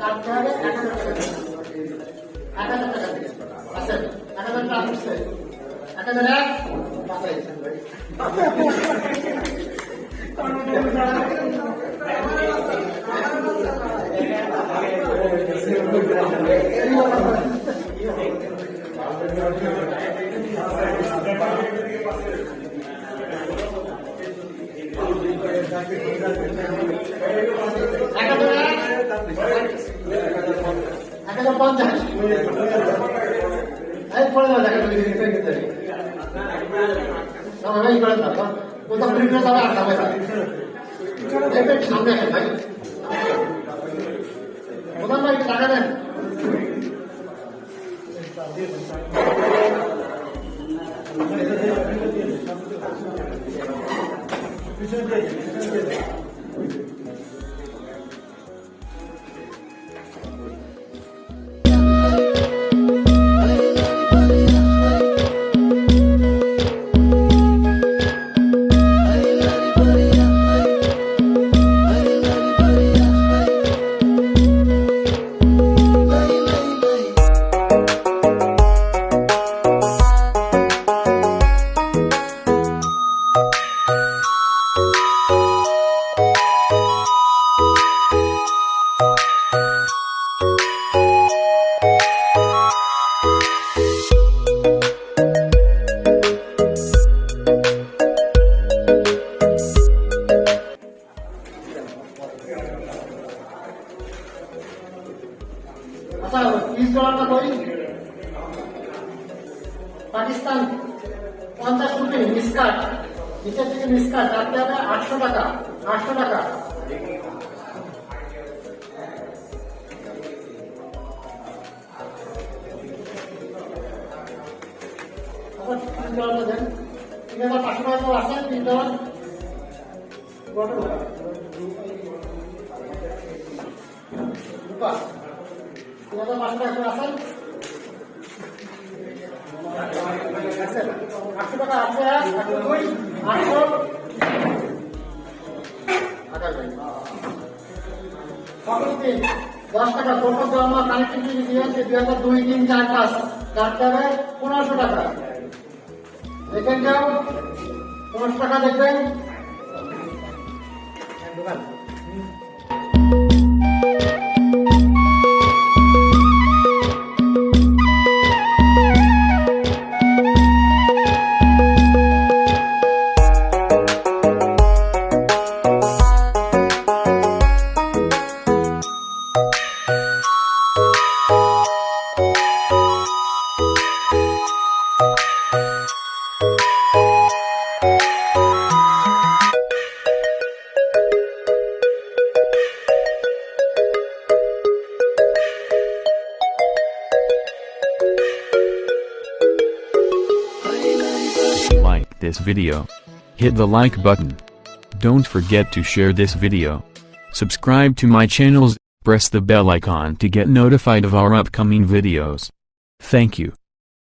কাটতে হবে 1000 টাকা দিয়ে আচ্ছা 1000 টাকা আসছে 1001 সামনে আসেন ভাই প্রধান ভাই টাকা দেন পাকিস্তান 50 রুপি মিসকাট নিচের থেকে মিসকাট কাটতে হবে 800 টাকা 800 টাকা আবার $3 দেন 3500 টাকা আছে $3 কত টাকা রূপা 3500 টাকা আছে 800 টাকা আছে 800 10 টাকা টোটাল জমা কানেক্টিভিটি দিয়েছে 2002 3 4 5 কাটতে হবে 1500 টাকা দেখেন যাও 1500 টাকা দেখবেন Like this video. Hit the like button. Don't forget to share this video. Subscribe to my channels, press the bell icon to get notified of our upcoming videos. Thank you.